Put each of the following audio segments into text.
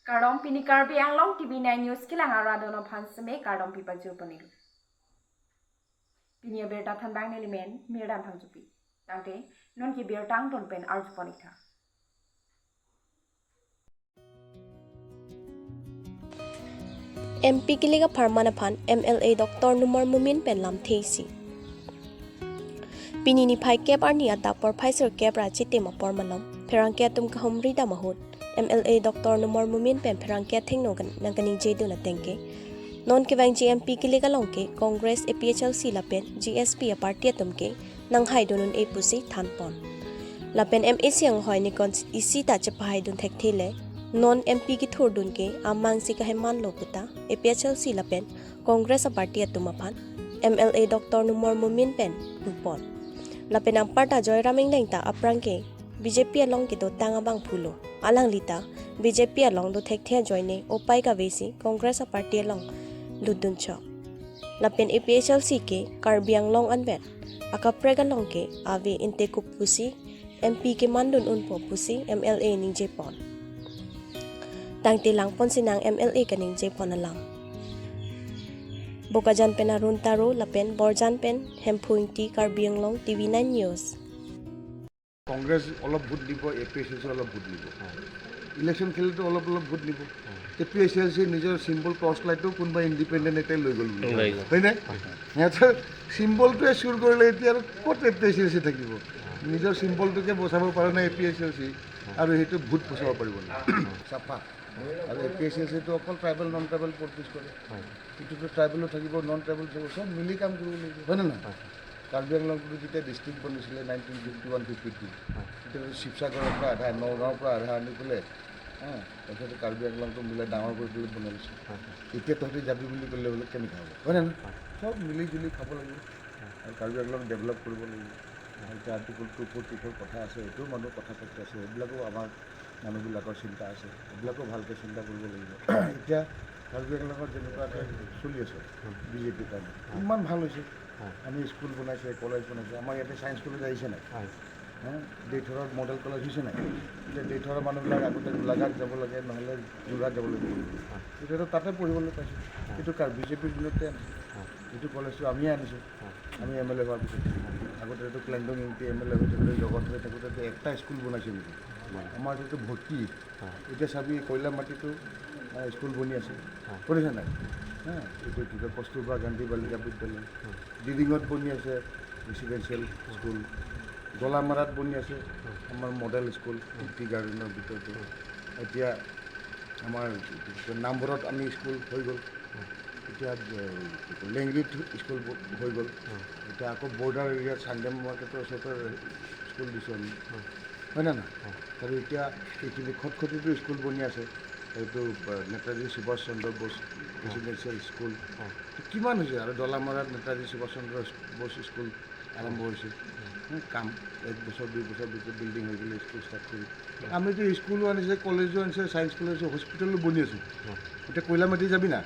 Kardom pini Karbi Anglong Tv9 News kilang aradono phansme kardom pipa jupani. Pini berta thandang element mirdam phangjupi. Tangte non ki bertang ton pen arjupanitha. MP Kiliga Parmanapan MLA Dr. Numar Mumin Penlam Thesi Pinini Pai Kep Arnia Tapor Pfizer Kep Rachite Mapor Malam Perangke Tum Kahumri Damahut MLA Dr. Numar Mumin Pen Perangke Thingnogan Nangani Jedu Natenke Non Kevang GMP Kiliga Longke Congress APHLC Lapen GSP a Party Tumke Nang Haidunun Epusi Thanpon Lapen MAC ang hoy ni kon isi ta chapai dun thekthile non MP ki thordun ke amang si kaheman loputa APHLC lapen Congress a Party atumapan MLA Dr. Numar Mumin Pen Lupon lapen ang parta Joyraming lengta aprangke BJP along kito tangabang phulo alang lita BJP along do thekthia joine opai ka besi Congress a Party along ludun chok lapen APHLC ke Karbi Anglong anbet akaprega longke ave inte kupusi MP ke mandun unpo pusi MLA ning Japon Tangti lang pon sinang MLA kaning Japon na lang. Bokajan pen arun taro lapen borjan pen hempuing ti Karbi Anglong TV9 News. Congress অলপ vote দিব APHLC অলপ vote দিব election খেলতে অলপ vote দিব APHLC নিজৰ symbol torch লাইটটো কোনবা ইন্ডিপেন্ডেন্ট এতে লৈ গল হয় না হেতৰ সিম্বলটোৱে চুৰ কৰিলে এতিয়া আৰু ক'ত APHLC থাকিব নিজৰ সিম্বলটোকে বচাব পৰা নাই APHLC আৰু হেতু ভোট বচাব পাৰিব না চাপা আৰু APHLC তো অকল ট্ৰাইবেল নন ট্ৰাইবেল পলিটিক্স কৰে কিন্তু ট্ৰাইবেলো থাকিব নন ট্ৰাইবেল থাকিব সব মিলি কাম কৰিব লাগিব হয় না Karbi Anglong যেতিয়া ডিস্ট্ৰিক্ট বনিছিলে 1951-52 তেতিয়া শিৱসাগৰৰ পৰা আধা নগাঁৱৰ পৰা আধা আনি পেলাই তাৰপিছত কাৰ্বি আংলংটো মিলাই ডাঙৰ কৰি পেলাই বনাইছে এতিয়া তহঁতি যাবি বুলি ক'লে বোলে কেনেকৈ হ'ব হয় না চব মিলি জুলি খাব লাগিব আৰু কাৰ্বি আংলং ডেভেলপ কৰিব লাগিব এতিয়া আৰ্টিকল 244 কথা আছে এইটো মানুহ কথা পাতি আছে এইবিলাকো আমাৰ মানুহবিলাকৰ চিন্তা আছে এইবিলাকো ভালকৈ চিন্তা কৰিব লাগিব এতিয়া কাৰ্বি আংলঙত যেনেকুৱা চলি আছে বিজেপিৰ কাৰণে ইমান ভাল হৈছে আমি স্কুল বনাইছে কলেজ বনাইছে আমাৰ ইয়াতে ছায়েন্স কলেজ আহিছে নাই দেইথৰত মডেল কলেজ হৈছে নাই এতিয়া দেইথৰৰ মানুহবিলাক আগতে গোলাঘাট যাব লাগে নহ'লে যোৰহাট যাব লাগে এতিয়াতো তাতে পঢ়িবলৈ পাইছোঁ কিন্তু বিজেপিৰ দিনতে আনিছে এইটো কলেজটো আমিয়ে আনিছোঁ আমি MLA হোৱাৰ পিছত আগতে এইটো ক্লেণ্ডং MP MLA হৈ থাকোঁতে জগত হৈ থাকোঁতে একটা স্কুল বনাইছে নেকি আমাৰ এইটো ভৰ্তি এতিয়া চাবি কয়লা মাটিটো স্কুল বনি আছে কৰিছে নাই এইটো কি কয় কস্তুৰবা গান্ধী বালিকা বিদ্যালয় ডিডিঙত বনি আছে ৰেচিডেঞ্চিয়েল স্কুল গলামাৰাত বনি আছে আমাৰ মডেল স্কুল টি গাৰ্ডেনৰ ভিতৰতে এতিয়া আমাৰ নামবৰত আমি স্কুল হৈ গ'ল এতিয়া লেংগুৱেজ স্কুল হৈ গ'ল এতিয়া আকৌ বৰ্ডাৰ এৰিয়াত চানডে মাৰ্কেটৰ ওচৰতে স্কুল দিছোঁ আমি হয় না আৰু এতিয়া এইখিনি খটখটিটো স্কুল বনি আছে এইটো নেতাজী সুভাষ চন্দ্ৰ বোস ৰেচিডেঞ্চিয়েল স্কুল কিমান হৈছে আৰু ডলামাৰাত নেতাজী সুভাষ চন্দ্ৰ বোস স্কুল আৰম্ভ হৈছে কাম 1 বছৰ 2 বছৰ ভিতৰত বিল্ডিং হৈ গ'লে স্কুল ষ্টাৰ্ট কৰি আমিতো স্কুলো আনিছে কলেজো আনিছে ছায়েন্স কলেজ হস্পিটেলো বনি আছোঁ এতিয়া কয়লা মাটি যাবি না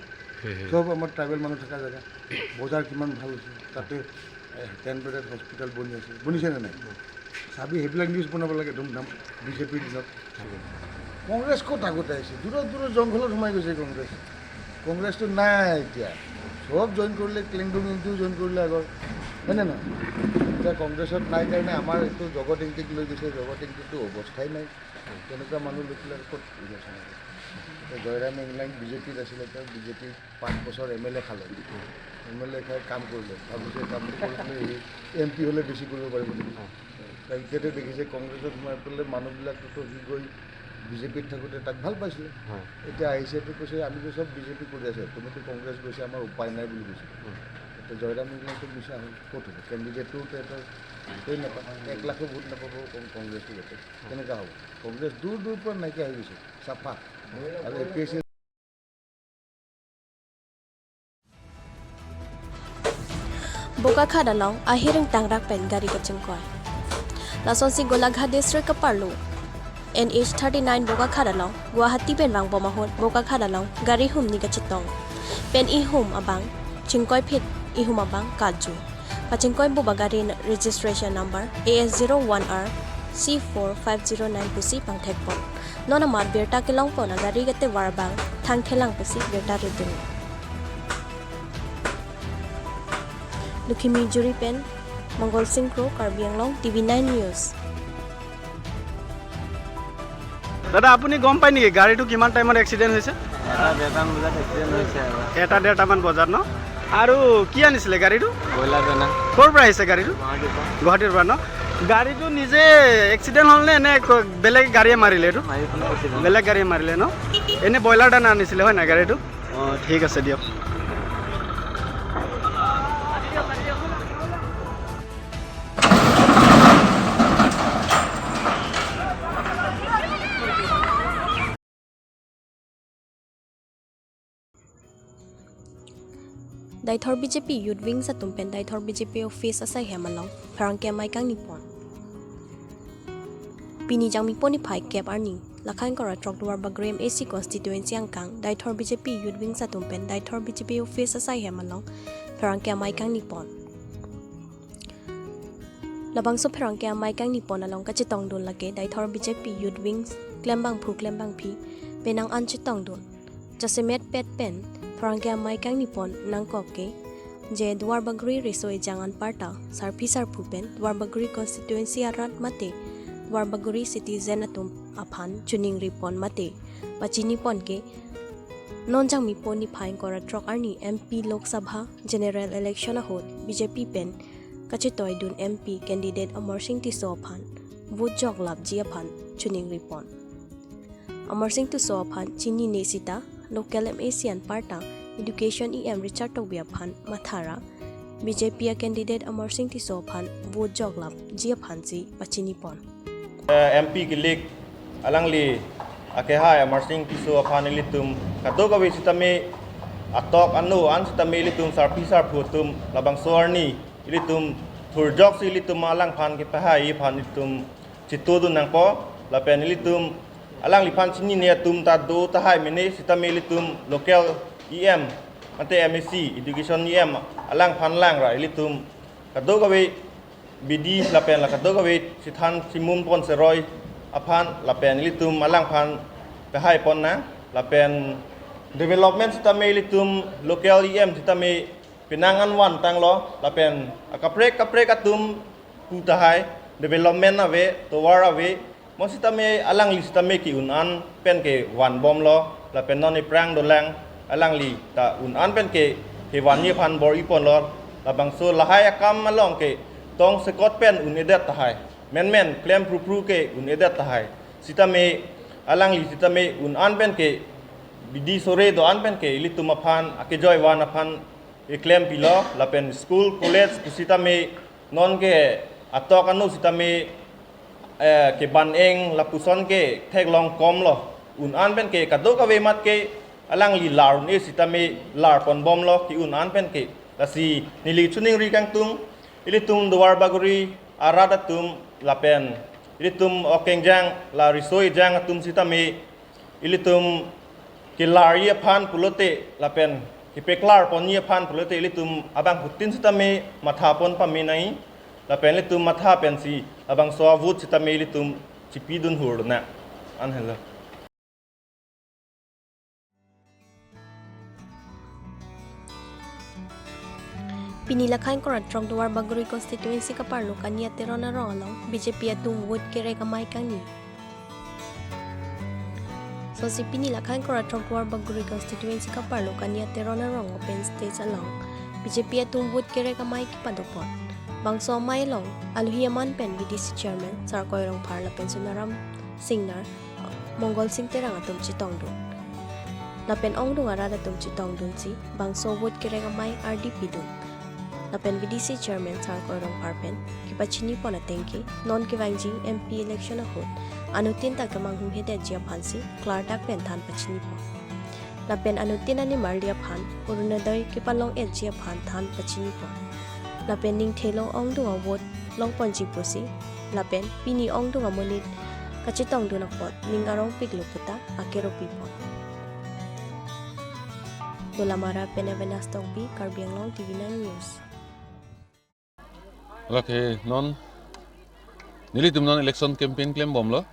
চব আমাৰ ট্ৰাইবেল মানুহ থকা জেগা বজাৰ কিমান ভাল হৈছে তাতে 10 বেডেড হস্পিটেল বনি আছে বনিছে নে নাই চাবি সেইবিলাক নিউজ বনাব লাগে ধুমধাম বিজেপিৰ দিনত কংগ্ৰেছ ক'ত আগতে আহিছে দূৰত জংঘলত সোমাই গৈছে কংগ্ৰেছটো নাই এতিয়া চব জইন কৰিলে ক্লেংডং ইণ্টিও জইন কৰিলে আগৰ হয়নে নহয় এতিয়া কংগ্ৰেছত নাই কাৰণে আমাৰ এইটো জগত ইংটিক লৈ গৈছে জগত ইংটিকটো অৱস্থাই নাই তেনেকুৱা মানুহ লৈ পেলাই ক'ত ইলেকশ্যন হ'ব এতিয়া জয়ৰাম ইংলাং বিজেপিত আছিলে তেওঁ বিজেপি 5 বছৰ MLA খালে MLA খাই কাম কৰিলে তাৰপিছত কাম কৰিলে MP হ'লে বেছি কৰিব পাৰিব নেকি এতিয়াতো দেখিছে কংগ্ৰেছত সোমাই পেলাই মানুহবিলাকতো সি গৈ বিজেপিত থাকোঁতে তাক ভাল পাইছিলে এতিয়া আহিছেতো কৈছে আমিতো চব বিজেপি কৰি আছে তুমিতো কংগ্ৰেছ গৈছে আমাৰ উপায় নাই বুলি কৈছে এতিয়া জয়ৰাম ইংলাংটো মিছা হ'ল ক'ত হ'ব কেণ্ডিডেটটো তেহেঁতৰ ভোটেই নাপায় 1 লাখো ভোট নাপাব কংগ্ৰেছটো যাতে কেনেকুৱা হ'ব কংগ্ৰেছ দূৰ পৰা নাইকিয়া হৈ গৈছে চাফা আৰু APHLC Bokakha dalong ahiring tangrak pen gari kachengkoi Lasonsi Golagha district kaparlu NH39 Bokakha dalong Guwahati pen bang bomahon Bokakha dalong gari hum ni kachitong pen ihum abang chingkoi phit ihum abang kaju pachingkoi buba gari registration number AS01R C4509 pusi pang thekpon non amar berta ke long pon agari gate warbang thang thelang pasi berta redun Lukhimi Juri Pen Mongol Singh Pro Karbi Anglong Tv9 News দাদা আপুনি গম পায় নেকি গাড়ীটো কিমান টাইমত accident হৈছে এটা ডেৰটামান বজাত ন আৰু কি আনিছিলে গাড়ীটো ক'ৰ পৰা আহিছে গাড়ীটো গুৱাহাটীৰ পৰা ন গাড়ীটো নিজে এক্সিডেণ্ট হ'ল নে এনে বেলেগ গাড়ীয়ে মাৰিলে এইটো বেলেগ গাড়ীয়ে মাৰিলে ন এনে ব্ৰইলাৰ দানা আনিছিলে হয় নাই গাড়ীটো অঁ ঠিক আছে দিয়ক Daithor BJP Youth Wing sa tumpen Daithor BJP office asay hemalong parang kaya may kang nipon. Pinijang mi poni phai kep arning lakhan kora trok duar bagrem AC constituency ang kang Daithor BJP Youth Wing sa tumpen Daithor BJP office asay hemalong parang kaya may kang nipon. Labang so parang kaya may kang nipon along kachitong dun lage Daithor BJP Youth Wing klembang phi benang an chitong dun. Jasemet pet pen parang kaya may kang nipon nang koke je duar bagri resoi jangan parta sarpi sarpupen duar bagri constituency arat mate duar bagri citizen atum aphan chuning ripon mate pachini pon ke non jang mi poni phain kora trok arni MP Lok Sabha general election a hot BJP pen kachitoi dun MP candidate Amar Singh Tiso aphan vote jog lab ji aphan chuning ripon Amar Singh Tiso aphan chini nesita local MACN Parta Education EM Richard Tobia Phan Mathara BJP candidate Amar Singh Tiso Phan vote joglap Jia Phanji Pachini Pon MP Gilik Alangli Akehai Amar Singh Tiso Phan Litum Katogawi Sitame Atok Anu An Sitame Litum Sarpi Sarputum Labang Soarni Litum Thurjok Si Litum Alang Phan Kipahai Phan Litum Chitudun Nangpo Lapen Litum Alang Lipan Chini Tum Tadu Tahai Mene Sitame Litum Local EM Mante MSc Education EM Alang Phan Lang Ra Litum Kadogawe BD Lapen La Kadogawe Sithan Simum Pon Seroy Aphan Lapen Litum Alang Phan Pahai Pon Na Lapen Development Sitame Litum Local EM Sitame Pinangan Wan Tanglo Lapen Akaprek Atum Putahai Development Ave Towar Ave Mositame Alang Listame Ki Unan Pen Ke Wan Bom Lo Lapen Non Prang Dolang Alang li ta unan pen ke hewan ni pan bor ipon lor labang so lahai akam malong ke tong sekot pen un edet tahai men klem pru ke un edet tahai sitame alang li sitame unan pen ke bidi sore do an pen ke litum aphan akejoy wan aphan e klem pilo lapen school college sitame non ke atok anu sitame ke ban eng lapuson ke thek long kom lo unan pen ke kadok ave mat ke Alang li lar ni sitame lar pon bom lo ki unan pen ke lasi nili chuning ri kang tung ilitum duar baguri arada tum lapen ilitum okengjang la risoi jang atum sitame ilitum ki lar ye phan pulote lapen ki peklar pon ye phan pulote ilitum abang putin sitame matha pon paminai lapen ilitum matha pensi abang so avut sitame ilitum chipidun hurna an hello Pinilakhan ko ratrong duar baguri constituency ka parlo kanya terona rolong BJP atung vote kere kamay kang ni. So si pinilakhan ko ratrong duar baguri constituency ka parlo kanya terona rong open stage along BJP atung vote kere kamay kipadopon. Bangso may long aluhiyaman pen VDC chairman sarkoy rong parla pensionaram singnar Mongol Singh terang atum chitong dun. Lapen ong dung arada atum chitong dun si bangso vote kere kamay RDP dun. Lapen VDC chairman sarkoy rong parpen kipachini pon atengki non kivangji MP election ahot anutin tagamang humhede jia phansi klartak pen than pachini pon lapen anutin ani marlia phan urunadai kipalong et jia phan than pachini pon lapen ning thelo ong dunga vote long ponji posi lapen pini ong dunga monit kachitong dunak pot ning arong pikluputa akero pipon Dolamara Penevenas Tongpi Karbi Anglong Tv9 News Lake non nili tum non election campaign claim bom lo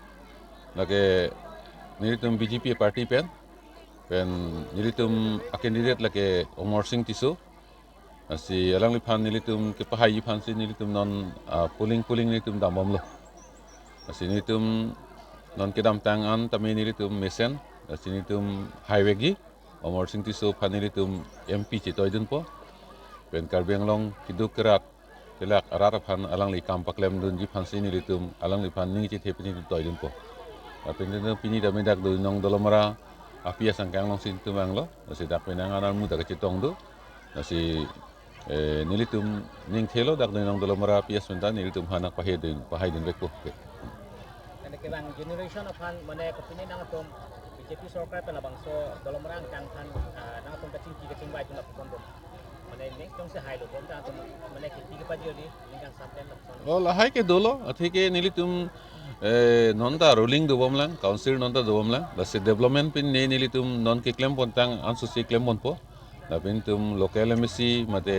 lake nilitum BJP party pen nilitum a candidate lake Omar Singh Tisu si alang lipan nilitum ke pahayi pan si nilitum non puling nilitum damom lo si nilitum non kedam tangan tami nilitum mesen si nilitum highway gi Omar Singh Tisu pan nilitum MP citoidun po pen Karbi Anglong kiduk kerat kelak arat pan alang li kampak lem dun ji pan si nilitum alang lipan ningi cit hepini toidun po Apindu pini da medak do nong dolomara apia sangkang long sin tumang lo si dak penanganan muda kecitong do si nilitum ning thelo dak do nong dolomara apia sunta nilitum hanak pahedin bekpo Ane kebang generation of han mane kapini nang atom BJP सरकार पे labang so dolomara ang kan nang atom kacing bai tuna pon mane nek tong se hai lo bom ta atom mane kiti ke paji odi ningkang sampen lo oh lahai ke dolo athike nilitum nonta rolling do bomlang council nonta do bomlang da se development pin ne nilitum non ke claim pontang ansu se claim bon po da pin tum local MSc mate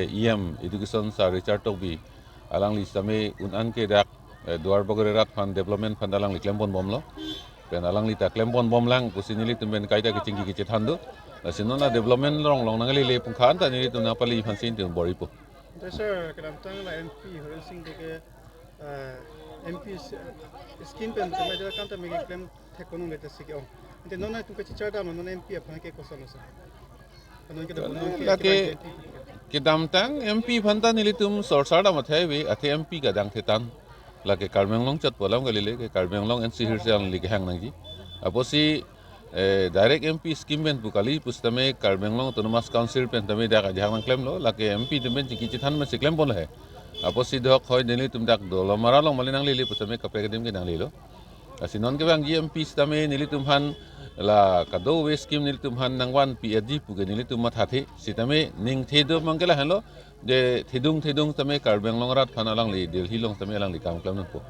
education sa Richard Tokbi alang li same unan ke dak duar bogore rat fan development fan alang li claim bon bomlo pen alang li ta claim bon bomlang pusi nilitum ben kaita ke cinggi ke cethandu da sinona development long nangali le pungkhan ta nilitum na pali fan sin tum bori po sir kadam tang la MP Horen Singh de MP skin pen tama jara kanta me claim thekono mete sikyo inte nona tu kachi charda no nona MP apna ke kosono sa kanon ke do lake kedam tang MP phanta nilitum sorsada mathai we athe MP ga dang thetan lake Karbi Anglong chat polam galile ke Karbi Anglong NC hirsang li hang nangji aposi direct MP scheme ben bukali pustame Karbi Anglong autonomous council pen tame da ga jang claim lo lake MP tum ben chi than me claim bon hai aposi dok hoy nilitum dak dolo maralong malinang lili pustame kapre kedim ke nang lilo asinon ke bang GMP stame nilitum han la kado we scheme nilitum han nangwan PhD puge nilitum mathate sitame ning thedo mangela halo de thedung tame Karbi Anglong rat phanalang li Delhi long tame lang li kam klam po